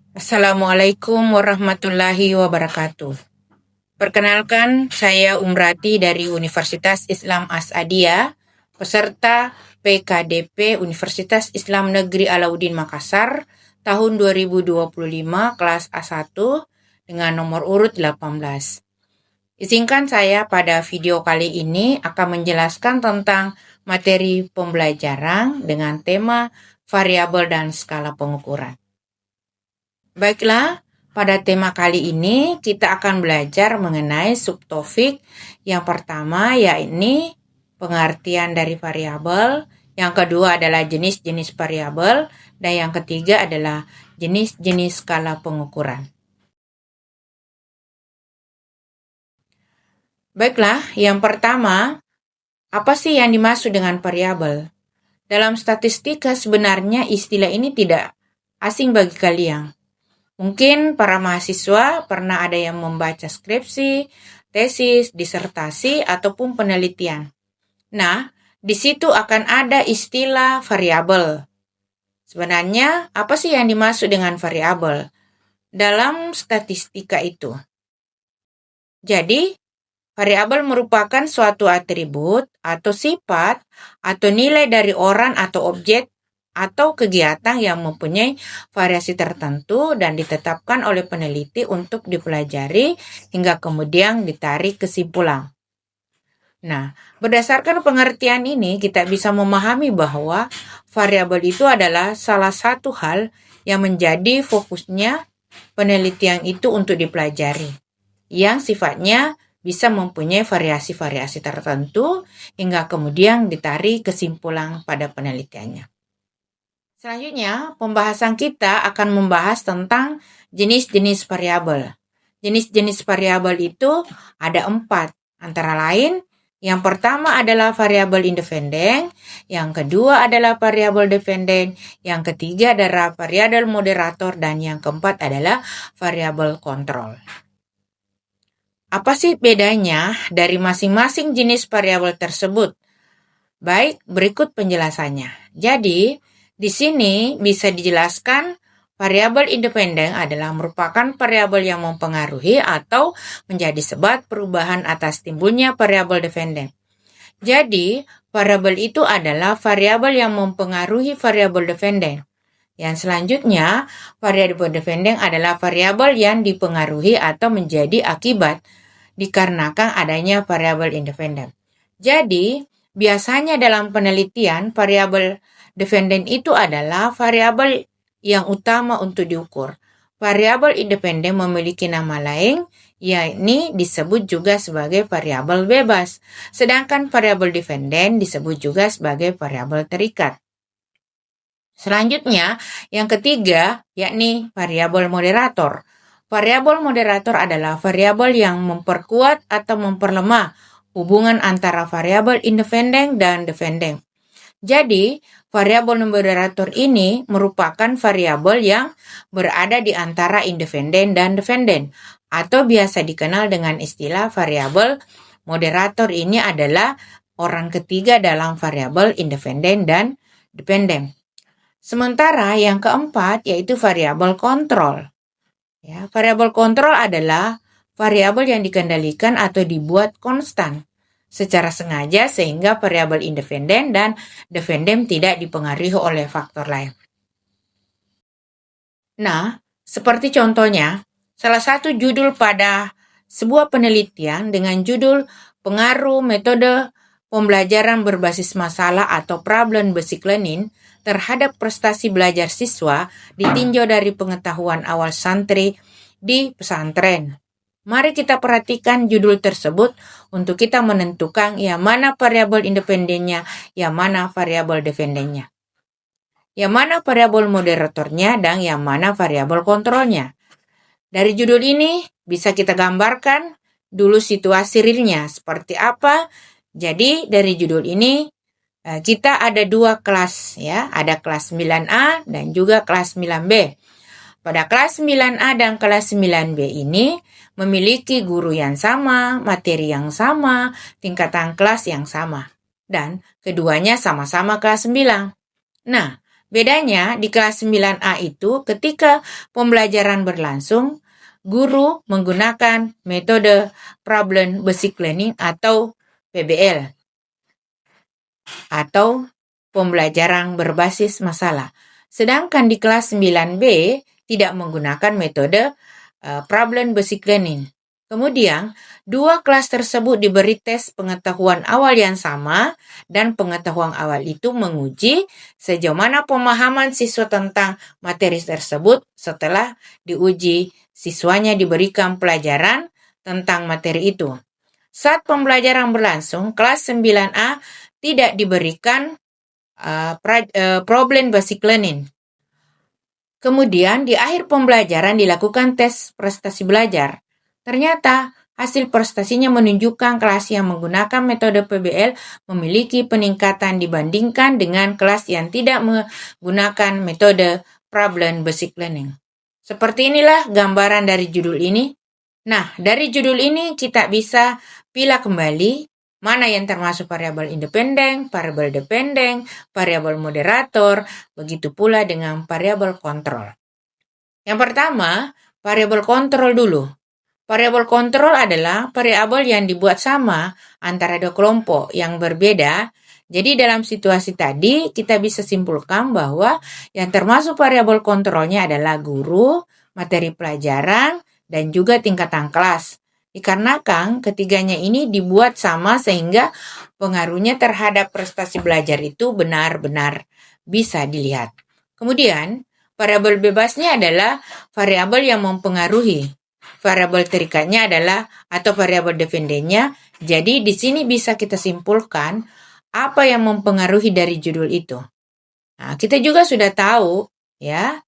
Assalamualaikum warahmatullahi wabarakatuh. Perkenalkan, saya Umrati dari Universitas Islam As'adiyah, peserta PKDP Universitas Islam Negeri Alauddin Makassar tahun 2025 kelas A1 dengan nomor urut 18. Izinkan saya pada video kali ini akan menjelaskan tentang materi pembelajaran dengan tema variabel dan skala pengukuran. Baiklah, pada tema kali ini kita akan belajar mengenai subtopik. Yang pertama yakni pengertian dari variabel, yang kedua adalah jenis-jenis variabel, dan yang ketiga adalah jenis-jenis skala pengukuran. Baiklah, yang pertama, apa sih yang dimaksud dengan variabel? Dalam statistika sebenarnya istilah ini tidak asing bagi kalian. Mungkin para mahasiswa pernah ada yang membaca skripsi, tesis, disertasi, ataupun penelitian. Nah, di situ akan ada istilah variabel. Sebenarnya, apa sih yang dimaksud dengan variabel dalam statistika itu? Jadi, variabel merupakan suatu atribut atau sifat atau nilai dari orang atau objek atau kegiatan yang mempunyai variasi tertentu dan ditetapkan oleh peneliti untuk dipelajari hingga kemudian ditarik kesimpulan. Nah, berdasarkan pengertian ini kita bisa memahami bahwa variabel itu adalah salah satu hal yang menjadi fokusnya penelitian itu untuk dipelajari, yang sifatnya bisa mempunyai variasi-variasi tertentu hingga kemudian ditarik kesimpulan pada penelitiannya. Selanjutnya, pembahasan kita akan membahas tentang jenis-jenis variabel. Jenis-jenis variabel itu ada 4, antara lain yang pertama adalah variabel independen, yang kedua adalah variabel dependen, yang ketiga adalah variabel moderator, dan yang keempat adalah variabel kontrol. Apa sih bedanya dari masing-masing jenis variabel tersebut? Baik, berikut penjelasannya. Jadi, di sini bisa dijelaskan variabel independen adalah merupakan variabel yang mempengaruhi atau menjadi sebab perubahan atas timbulnya variabel dependen. Jadi, variabel itu adalah variabel yang mempengaruhi variabel dependen. Yang selanjutnya, variabel dependen adalah variabel yang dipengaruhi atau menjadi akibat dikarenakan adanya variabel independen. Jadi, biasanya dalam penelitian, variabel dependen itu adalah variabel yang utama untuk diukur. Variabel independen memiliki nama lain, yakni disebut juga sebagai variabel bebas. Sedangkan variabel dependen disebut juga sebagai variabel terikat. Selanjutnya, yang ketiga, yakni variabel moderator. Variabel moderator adalah variabel yang memperkuat atau memperlemah hubungan antara variabel independen dan dependen. Jadi, variabel moderator ini merupakan variabel yang berada di antara independen dan dependen, atau biasa dikenal dengan istilah variabel moderator. Ini adalah orang ketiga dalam variabel independen dan dependen. Sementara yang keempat yaitu variabel kontrol. Ya, variabel kontrol adalah variabel yang dikendalikan atau dibuat konstan secara sengaja sehingga variabel independen dan dependen tidak dipengaruhi oleh faktor lain. Nah, seperti contohnya, salah satu judul pada sebuah penelitian dengan judul Pengaruh Metode Pembelajaran Berbasis Masalah atau Problem-Based Learning terhadap prestasi belajar siswa ditinjau dari pengetahuan awal santri di pesantren. Mari kita perhatikan judul tersebut untuk kita menentukan yang mana variabel independennya, yang mana variabel dependennya, yang mana variabel moderatornya, dan yang mana variabel kontrolnya. Dari judul ini bisa kita gambarkan dulu situasi realnya seperti apa. Jadi dari judul ini kita ada 2 kelas ya, ada kelas 9A dan juga kelas 9B. Pada kelas 9A dan kelas 9B ini memiliki guru yang sama, materi yang sama, tingkatan kelas yang sama. Dan keduanya sama-sama kelas 9. Nah, Bedanya di kelas 9A itu ketika pembelajaran berlangsung, guru menggunakan metode Problem Basic Learning atau PBL atau pembelajaran berbasis masalah. Sedangkan di kelas 9B tidak menggunakan metode Problem Basic Learning. Kemudian, dua kelas tersebut diberi tes pengetahuan awal yang sama dan pengetahuan awal itu menguji sejauh mana pemahaman siswa tentang materi tersebut setelah diuji siswanya diberikan pelajaran tentang materi itu. Saat pembelajaran berlangsung, kelas 9A tidak diberikan problem basic learning. Kemudian di akhir pembelajaran dilakukan tes prestasi belajar. Ternyata hasil prestasinya menunjukkan kelas yang menggunakan metode PBL memiliki peningkatan dibandingkan dengan kelas yang tidak menggunakan metode problem basic learning. Seperti inilah gambaran dari judul ini. Nah, dari judul ini kita bisa pilih kembali mana yang termasuk variabel independen, variabel dependen, variabel moderator, begitu pula dengan variabel kontrol. Yang pertama, variabel kontrol dulu. Variabel kontrol adalah variabel yang dibuat sama antara dua kelompok yang berbeda. Jadi dalam situasi tadi kita bisa simpulkan bahwa yang termasuk variabel kontrolnya adalah guru, materi pelajaran, dan juga tingkatan kelas. Dikarenakan ketiganya ini dibuat sama sehingga pengaruhnya terhadap prestasi belajar itu benar-benar bisa dilihat. Kemudian, variabel bebasnya adalah variabel yang mempengaruhi. Variabel terikatnya adalah atau variabel dependennya. Jadi di sini bisa kita simpulkan apa yang mempengaruhi dari judul itu. Nah, kita juga sudah tahu ya.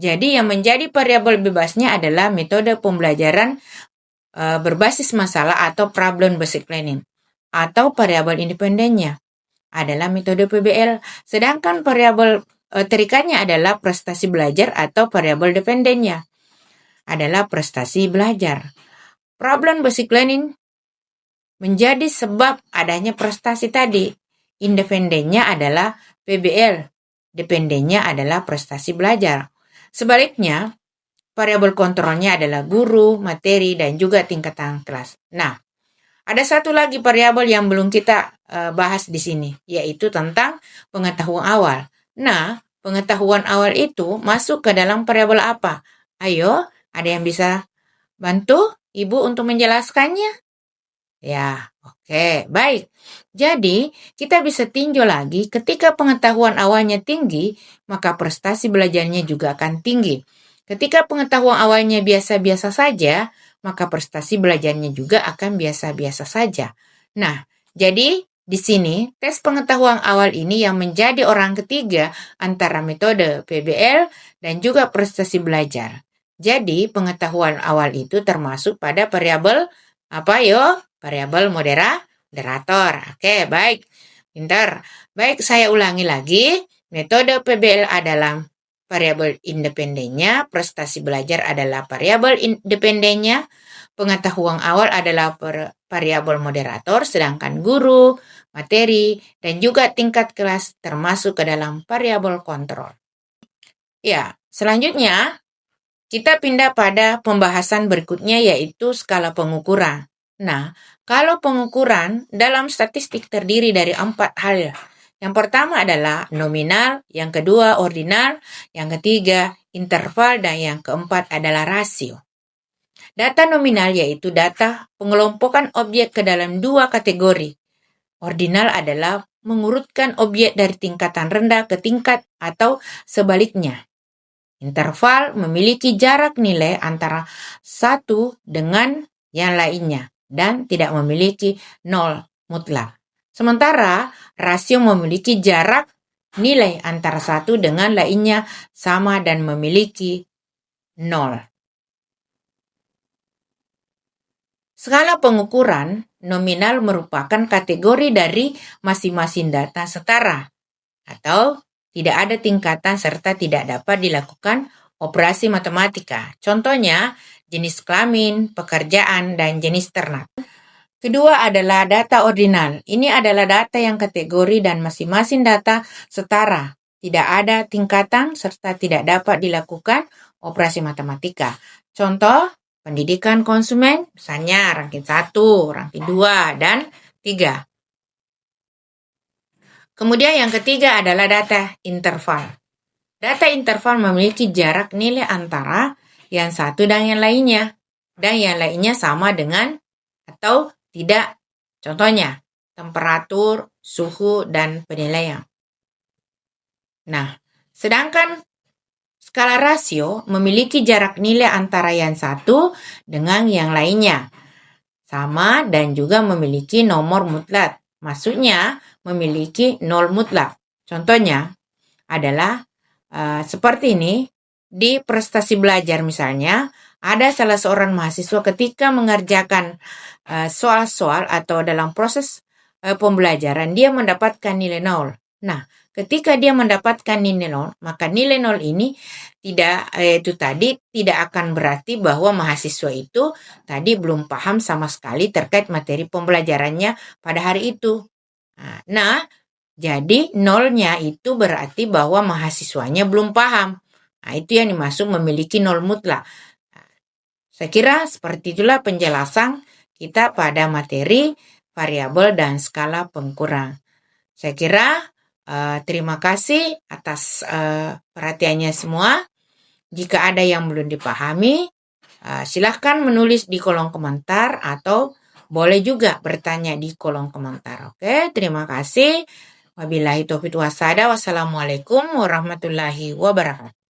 Jadi yang menjadi variabel bebasnya adalah metode pembelajaran berbasis masalah atau problem basic learning. Atau variabel independennya adalah metode PBL. Sedangkan variabel terikatnya adalah prestasi belajar atau variabel dependennya adalah prestasi belajar. Problem basic learning menjadi sebab adanya prestasi tadi. Independennya adalah PBL, dependennya adalah prestasi belajar. Sebaliknya, variabel kontrolnya adalah guru, materi, dan juga tingkatan kelas. Nah, ada satu lagi variabel yang belum kita bahas di sini, yaitu tentang pengetahuan awal. Nah, pengetahuan awal itu masuk ke dalam variabel apa? Ayo, ada yang bisa bantu Ibu untuk menjelaskannya? Ya, oke, baik. Jadi, kita bisa tinjau lagi ketika pengetahuan awalnya tinggi, maka prestasi belajarnya juga akan tinggi. Ketika pengetahuan awalnya biasa-biasa saja, maka prestasi belajarnya juga akan biasa-biasa saja. Nah, jadi di sini tes pengetahuan awal ini yang menjadi orang ketiga antara metode PBL dan juga prestasi belajar. Jadi, pengetahuan awal itu termasuk pada variabel apa yo? Variabel moderator. Oke, baik. Pintar. Baik, saya ulangi lagi. Metode PBL adalah variabel independennya, prestasi belajar adalah variabel independennya, pengetahuan awal adalah variabel moderator, sedangkan guru, materi, dan juga tingkat kelas termasuk ke dalam variabel kontrol. Ya, selanjutnya kita pindah pada pembahasan berikutnya yaitu skala pengukuran. Nah, kalau pengukuran dalam statistik terdiri dari 4 hal. Yang pertama adalah nominal, yang kedua ordinal, yang ketiga interval, dan yang keempat adalah rasio. Data nominal yaitu data pengelompokan objek ke dalam 2 kategori. Ordinal adalah mengurutkan objek dari tingkatan rendah ke tingkat atau sebaliknya. Interval memiliki jarak nilai antara satu dengan yang lainnya dan tidak memiliki nol mutlak. Sementara rasio memiliki jarak nilai antara satu dengan lainnya sama dan memiliki nol. Skala pengukuran nominal merupakan kategori dari masing-masing data setara atau tidak ada tingkatan serta tidak dapat dilakukan operasi matematika. Contohnya jenis kelamin, pekerjaan, dan jenis ternak. Kedua adalah data ordinal. Ini adalah data yang kategori dan masing-masing data setara tidak ada tingkatan serta tidak dapat dilakukan operasi matematika. Contoh, pendidikan konsumen, misalnya ranking 1, ranking 2, dan 3. Kemudian yang ketiga adalah data interval. Data interval memiliki jarak nilai antara yang satu dan yang lainnya. Dan yang lainnya sama dengan atau tidak. Contohnya, temperatur, suhu, dan penilaian. Nah, sedangkan skala rasio memiliki jarak nilai antara yang satu dengan yang lainnya. Sama dan juga memiliki nomor mutlak. Maksudnya memiliki nol mutlak. Contohnya adalah seperti ini. Di prestasi belajar misalnya, ada salah seorang mahasiswa ketika mengerjakan soal-soal atau dalam proses pembelajaran, dia mendapatkan nilai 0. Nah, ketika dia mendapatkan nilai 0, maka nilai 0 ini tidak akan berarti bahwa mahasiswa itu tadi belum paham sama sekali terkait materi pembelajarannya pada hari itu. Nah, jadi nolnya itu berarti bahwa mahasiswanya belum paham. Nah, itu yang dimaksud memiliki nol mutlak. Saya kira seperti itulah penjelasan kita pada materi variabel dan skala pengkurang. Saya kira terima kasih atas perhatiannya semua. Jika ada yang belum dipahami, silahkan menulis di kolom komentar atau boleh juga bertanya di kolom komentar. Oke, terima kasih. Wabillahi taufiq wal hidayah. Wassalamualaikum warahmatullahi wabarakatuh.